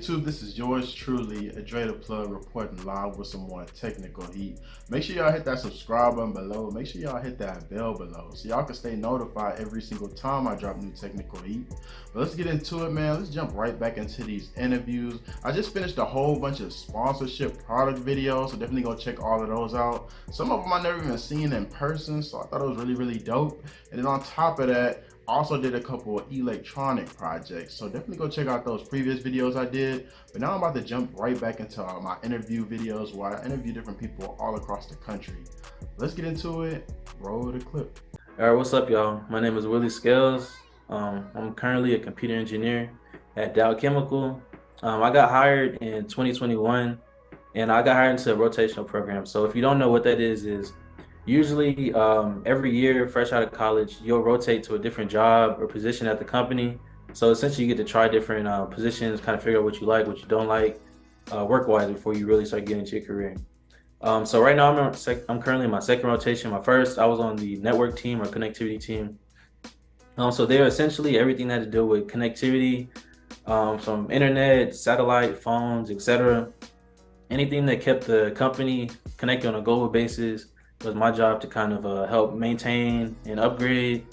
YouTube? This is yours truly, Dre the Plug, reporting live with some more technical heat. Make sure y'all hit that subscribe button below. Make sure y'all hit that bell below so y'all can stay notified every single time I drop new technical heat. But let's get into it, man. Let's jump right back into these interviews. I just finished a whole bunch of sponsorship product videos, so definitely go check all of those out. Some of them I never even seen in person, so I thought it was really dope. And then on top of that, also did a couple of electronic projects, so definitely go check out those previous videos I did. But now I'm about to jump right back into my interview videos where I interview different people all across the country. Let's get into it. Roll the clip. All right, what's up, y'all? My name is wjscales. I'm currently a computer engineer at Dow Chemical. I got hired in 2021, and I got hired into a rotational program. So if you don't know what that is usually every year, fresh out of college, you'll rotate to a different job or position at the company. So essentially, you get to try different positions, kind of figure out what you like, what you don't like, work-wise, before you really start getting into your career. So right now, I'm currently in my second rotation. My first, I was on the network team or connectivity team. So they're essentially everything that had to do with connectivity, from internet, satellite, phones, etc. Anything that kept the company connected on a global basis was my job to kind of help maintain and upgrade.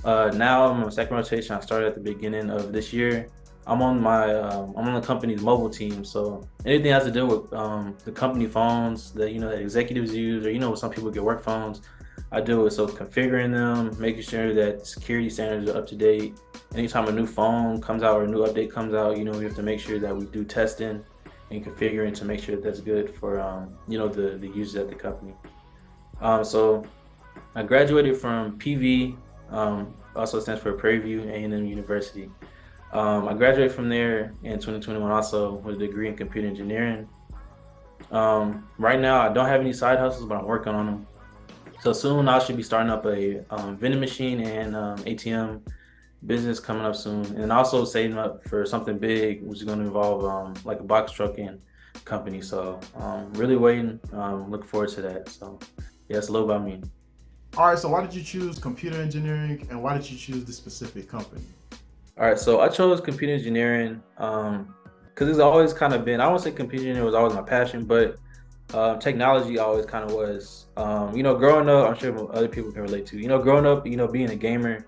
Now I'm on my second rotation. I started at the beginning of this year. I'm on the company's mobile team. So anything that has to do with the company phones that that executives use, or some people get work phones, I do it. So configuring them, making sure that security standards are up to date. Anytime a new phone comes out or a new update comes out, we have to make sure that we do testing and configuring to make sure that that's good for the users at the company. So I graduated from PV, also stands for Prairie View A&M University. I graduated from there in 2021 also with a degree in computer engineering. Right now I don't have any side hustles, but I'm working on them. So soon I should be starting up a vending machine and ATM business coming up soon, and also saving up for something big, which is going to involve like a box trucking company. So really waiting, looking forward to that. So yeah, it's a little about me. All right, so why did you choose computer engineering, and why did you choose this specific company? All right, so I chose computer engineering because it's always kind of been, I won't say computer engineering was always my passion, but technology always kind of was. Growing up, I'm sure other people can relate to, growing up, being a gamer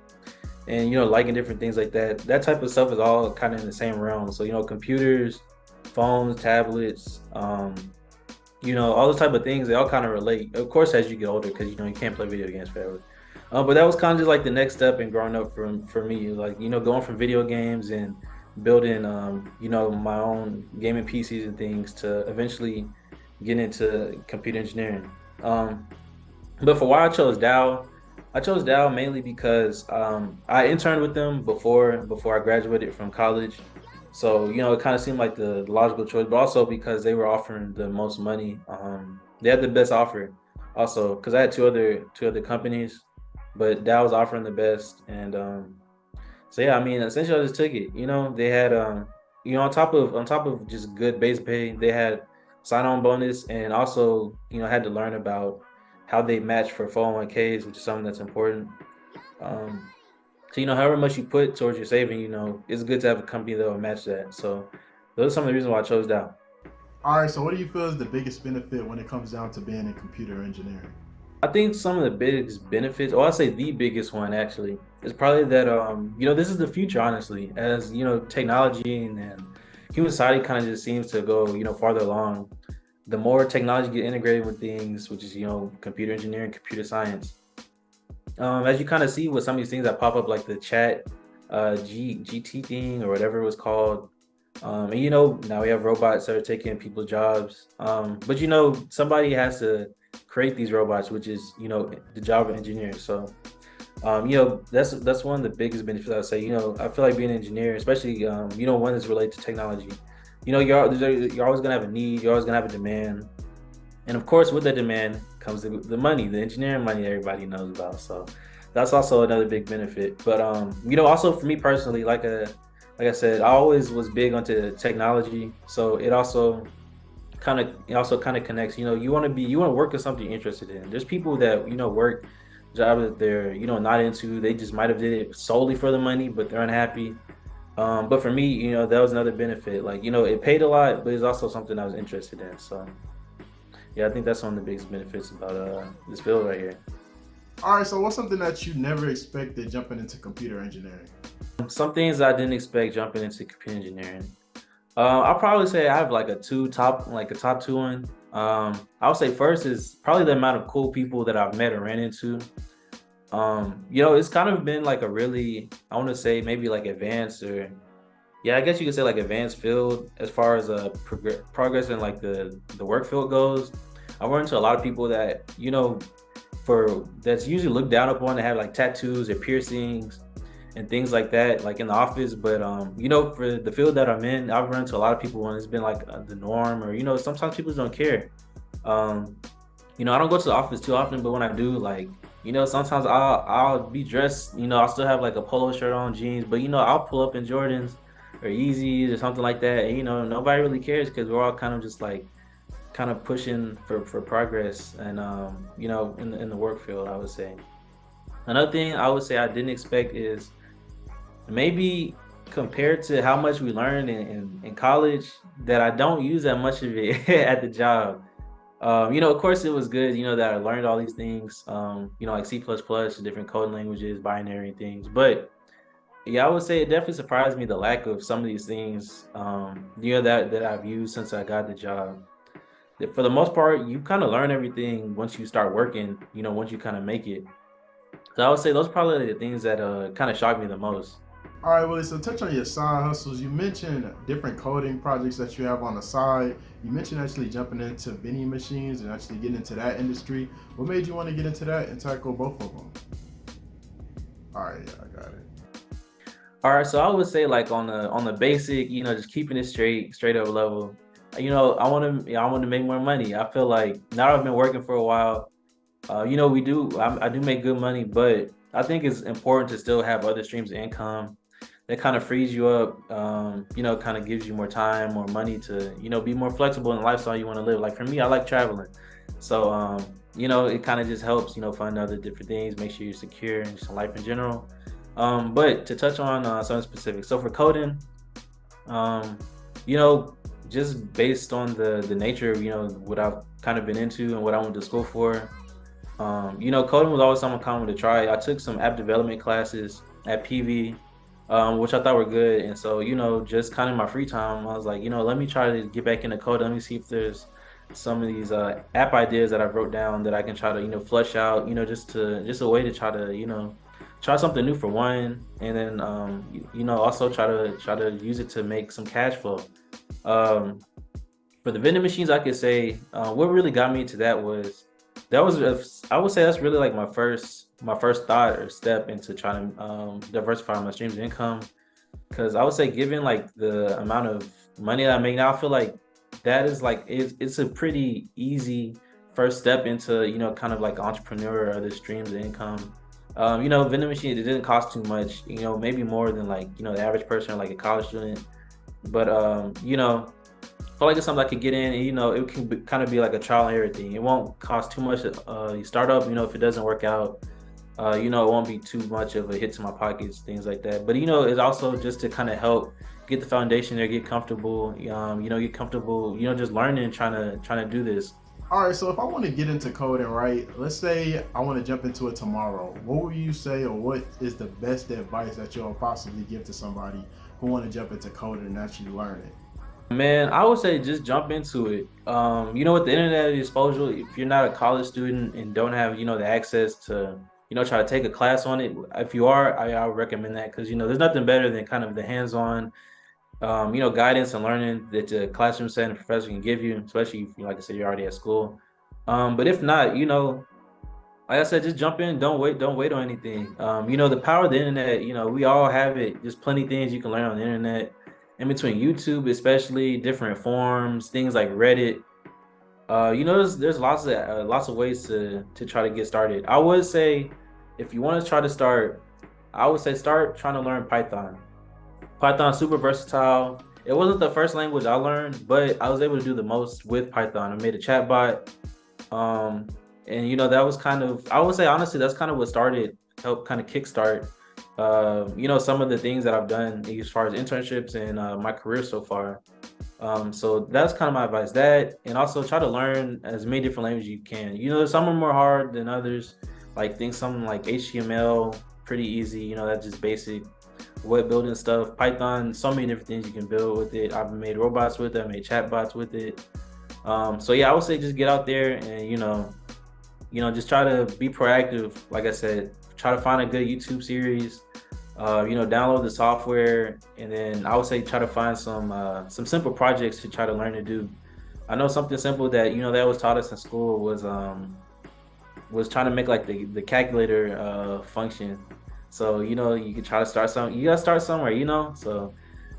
and, liking different things like that. That type of stuff is all kind of in the same realm. So, computers, phones, tablets, all those type of things, they all kind of relate. Of course, as you get older, because, you can't play video games forever. But that was kind of just like the next step in growing up for me, like, going from video games and building, my own gaming PCs and things to eventually get into computer engineering. But for why I chose Dow mainly because I interned with them before I graduated from college. So, it kind of seemed like the logical choice, but also because they were offering the most money. They had the best offer also, because I had two other companies, but Dow was offering the best. And so yeah, I mean, essentially I just took it. They had on top of just good base pay, they had sign-on bonus, and also, had to learn about how they match for 401ks, which is something that's important. So, however much you put towards your saving, it's good to have a company that will match that. So those are some of the reasons why I chose Dow. All right, so what do you feel is the biggest benefit when it comes down to being in computer engineering? I think some of the biggest benefits, or I'll say the biggest one actually, is probably that this is the future, honestly, as technology and human society kind of just seems to go, farther along. The more technology get integrated with things, which is, computer engineering, computer science. As you kind of see with some of these things that pop up, like the chat GT thing or whatever it was called. And now we have robots that are taking people's jobs. But somebody has to create these robots, which is the job of engineers. So that's one of the biggest benefits I would say. I feel like being an engineer, especially one that's related to technology, you're always gonna have a need, you're always gonna have a demand, and of course with that demand comes the money, the engineering money everybody knows about. So that's also another big benefit. But also for me personally, like I said, I always was big onto technology, so it also kind of connects. You want to work with something you're interested in. There's people that work jobs that they're not into. They just might have did it solely for the money, but they're unhappy. But for me, that was another benefit. Like, it paid a lot, but it's also something I was interested in. So yeah, I think that's one of the biggest benefits about this field right here. All right, so what's something that you never expected jumping into computer engineering? Some things I didn't expect jumping into computer engineering. I'll probably say I have like a top two one. I would say first is probably the amount of cool people that I've met or ran into. It's kind of been like a really, I want to say maybe like advanced or yeah, I guess you could say like advanced field as far as progress in like the work field goes. I run into a lot of people that for that's usually looked down upon to have like tattoos or piercings and things like that, like in the office. But for the field that I'm in, I've run into a lot of people when it's been like the norm, or sometimes people don't care. Um, I don't go to the office too often, but when I do, like, sometimes I'll be dressed, I'll still have like a polo shirt on, jeans, but I'll pull up in Jordans or Yeezys or something like that. And nobody really cares because we're all kind of just like kind of pushing for progress and in the work field, I would say. Another thing I would say I didn't expect is maybe compared to how much we learned in college, that I don't use that much of it at the job. Of course, it was good, that I learned all these things, like C++, different coding languages, binary things. But yeah, I would say it definitely surprised me the lack of some of these things, that I've used since I got the job. For the most part, you kind of learn everything once you start working, once you kind of make it. So I would say those are probably the things that kind of shocked me the most. All right, Willie, so touch on your side hustles. You mentioned different coding projects that you have on the side. You mentioned actually jumping into vending machines and actually getting into that industry. What made you want to get into that and tackle both of them? All right, yeah, I got it. All right, so I would say like on the basic, just keeping it straight up level. I want to make more money. I feel like now that I've been working for a while, I do make good money, but I think it's important to still have other streams of income that kind of frees you up, kind of gives you more time, more money to, be more flexible in the lifestyle you want to live. Like for me, I like traveling. So, it kind of just helps, fund other different things, make sure you're secure and just in life in general. But to touch on something specific. So for coding, um, you know, just based on the nature of, what I've kind of been into and what I went to school for, coding was always something common to try. I took some app development classes at PV, which I thought were good. And so, just kind of my free time, I was like, let me try to get back into coding. Let me see if there's some of these app ideas that I wrote down that I can try to, flush out, just a way to try to, try something new for one, and then also try to use it to make some cash flow. Um, for the vending machines, I could say what really got me into I would say that's really like my first thought or step into trying to diversify my streams of income. Because I would say, given like the amount of money that I make now, I feel like that is like it's a pretty easy first step into kind of like entrepreneur or other streams of income. Vending machine, it didn't cost too much. Maybe more than like the average person or like a college student. But I feel like it's something I could get in, and it can kind of be like a trial and error thing. It won't cost too much. You start up, if it doesn't work out, it won't be too much of a hit to my pockets, things like that. But it's also just to kind of help get the foundation there, get comfortable, just learning, trying to do this. All right, so if I want to get into coding, right? Let's say I want to jump into it tomorrow. What would you say, or what is the best advice that you'll possibly give to somebody who want to jump into coding and actually learn it? Man, I would say just jump into it. With the internet exposure, if you're not a college student and don't have, the access to, try to take a class on it. If you are, I would recommend that because, there's nothing better than kind of the hands-on, guidance and learning that the classroom setting professor can give you, especially if, like I said, you're already at school. But if not, like I said, just jump in. Don't wait on anything. The power of the internet, we all have it. There's plenty of things you can learn on the internet. In between YouTube, especially different forums, things like Reddit. There's lots of ways to try to get started. I would say if you want to try to start, I would say start trying to learn Python. Python's super versatile. It wasn't the first language I learned, but I was able to do the most with Python. I made a chatbot. And that was kind of, I would say honestly, that's kind of what helped kind of kickstart some of the things that I've done as far as internships and my career so far. So that's kind of my advice. That, and also try to learn as many different languages you can. Some are more hard than others. Like think something like HTML, pretty easy. That's just basic web building stuff. Python, so many different things you can build with it. I've made robots with it. I made chatbots with it. So yeah, I would say just get out there and just try to be proactive. Like I said, try to find a good YouTube series. Download the software, and then I would say try to find some simple projects to try to learn to do. I know something simple that they always taught us in school was trying to make like the calculator function. So you could try to start something. You gotta start somewhere. So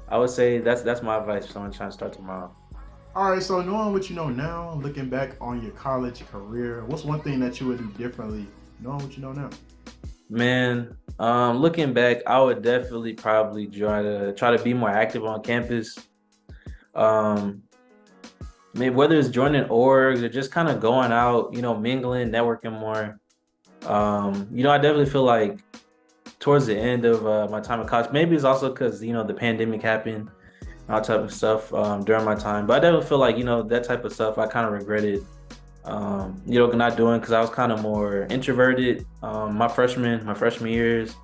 I would say that's my advice for someone trying to start tomorrow. All right, so knowing what you know now, looking back on your college career, what's one thing that you would do differently, knowing what you know now? Man, looking back, I would definitely probably try to be more active on campus. Um, Maybe whether it's joining orgs or just kind of going out, mingling, networking more. I definitely feel like towards the end of my time in college, maybe it's also because the pandemic happened, all type of stuff during my time. But I definitely feel like that type of stuff I kind of regretted, not doing because I was kind of more introverted my freshman years.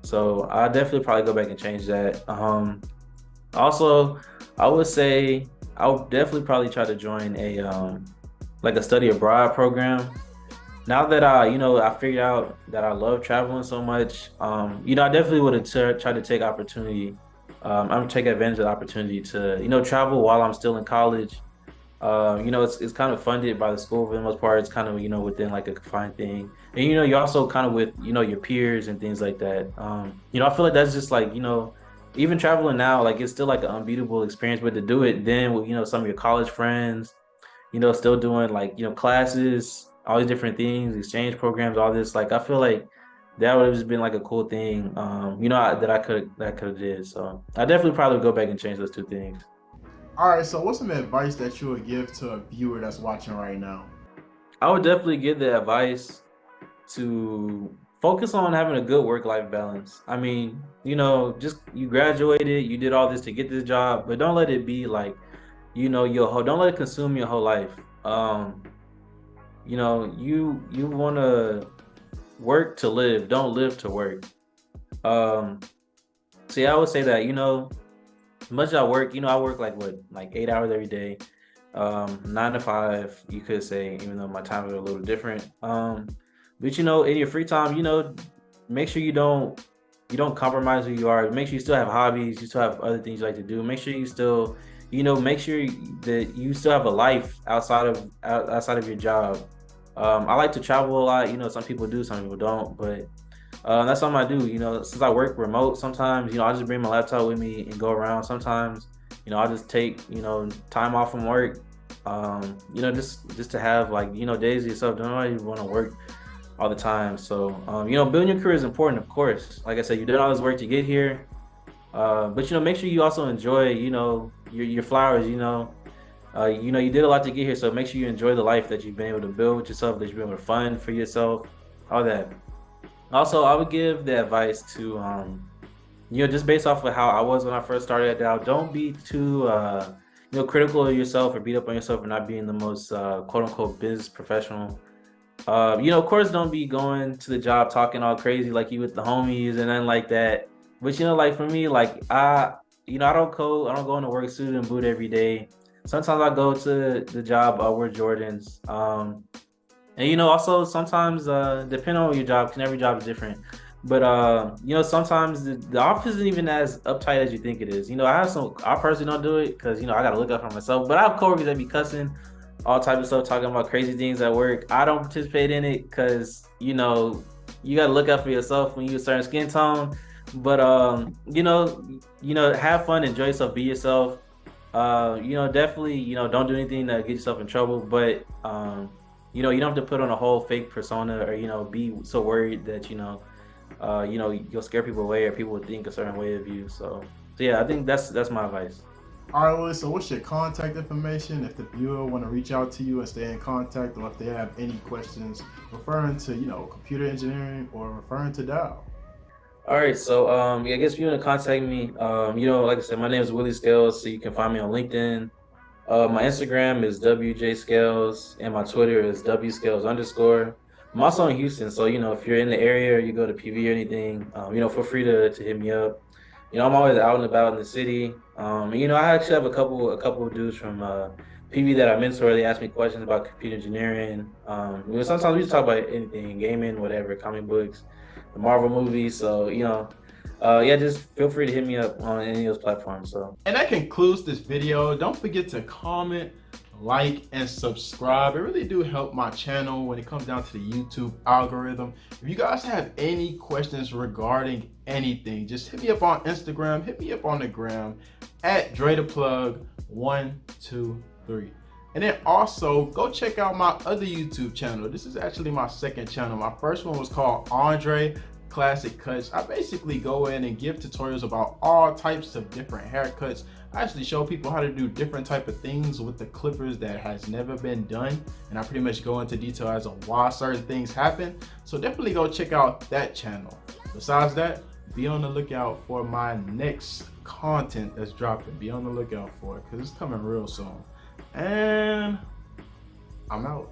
So I definitely probably go back and change that. Also, I would say I would definitely probably try to join a like a study abroad program. Now that I figured out that I love traveling so much, I definitely would have tried to take opportunity. I'm gonna take advantage of the opportunity to travel while I'm still in college. It's kind of funded by the school for the most part. It's kind of within like a confined thing, and you're also kind of with your peers and things like that. I feel like that's just like even traveling now, like it's still like an unbeatable experience. But to do it then with some of your college friends, still doing like classes, all these different things, exchange programs, all this. Like I feel like that would have just been like a cool thing, that I could have did. So I definitely probably go back and change those two things. All right, so what's some advice that you would give to a viewer that's watching right now? I would definitely give the advice to focus on having a good work-life balance. I mean, just you graduated, you did all this to get this job, but don't let it be like, don't let it consume your whole life. You want to work to live, don't live to work. Um, so yeah, I would say that, as much as I work, I work like what, like 8 hours every day, 9 to 5, you could say, even though my times are a little different. But in your free time, make sure you don't compromise who you are. Make sure you still have hobbies, you still have other things you like to do. Make sure you still, make sure that you still have a life outside of your job. I like to travel a lot. Some people do, some people don't, but that's something I do. Since I work remote, sometimes I just bring my laptop with me and go around. Sometimes I'll just take time off from work. Just to have like days to yourself. Don't always want to work all the time. So building your career is important, of course. Like I said, you did all this work to get here. But make sure you also enjoy your flowers. You did a lot to get here, so make sure you enjoy the life that you've been able to build with yourself, that you've been able to fund for yourself, all that. Also, I would give the advice to just based off of how I was when I first started at Dow, don't be too critical of yourself or beat up on yourself for not being the most quote unquote business professional. Of course, don't be going to the job talking all crazy like you with the homies and nothing like that. But like for me, like I don't code, I don't go into work suit and boot every day. Sometimes I go to the job, wear Jordans. And also sometimes depending on your job, 'cause every job is different. But sometimes the office isn't even as uptight as you think it is. I personally don't do it because I gotta look out for myself. But I have coworkers that be cussing all type of stuff, talking about crazy things at work. I don't participate in it because you gotta look out for yourself when you're a certain skin tone. But have fun, enjoy yourself, be yourself. Definitely, don't do anything to get yourself in trouble. But you don't have to put on a whole fake persona or be so worried that you'll scare people away or people will think a certain way of you. So yeah, I think that's my advice. All right, Willie, so what's your contact information if the viewer want to reach out to you and stay in contact, or if they have any questions referring to, computer engineering or referring to Dow? All right, so yeah, I guess if you want to contact me, like I said, my name is Willie Scales, so you can find me on LinkedIn. My Instagram is wjscales, and my Twitter is wscales_. I'm also in Houston, so if you're in the area or you go to PV or anything, feel free to hit me up. I'm always out and about in the city. I actually have a couple of dudes from PV that I mentor. They ask me questions about computer engineering. Sometimes we just talk about anything, gaming, whatever, comic books, the Marvel movies. So yeah, just feel free to hit me up on any of those platforms. So. And that concludes this video. Don't forget to comment, like, and subscribe. It really do help my channel when it comes down to the YouTube algorithm. If you guys have any questions regarding anything, just hit me up on Instagram, hit me up on the gram at DreThePlug123. And then also go check out my other YouTube channel. This is actually my second channel. My first one was called Andre ClassicCuts. I basically go in and give tutorials about all types of different haircuts. I actually show people how to do different type of things with the clippers that has never been done, and I pretty much go into detail as to why certain things happen. So definitely go check out that channel. Besides that, be on the lookout for my next content that's dropping. Be on the lookout for it because it's coming real soon. And I'm out.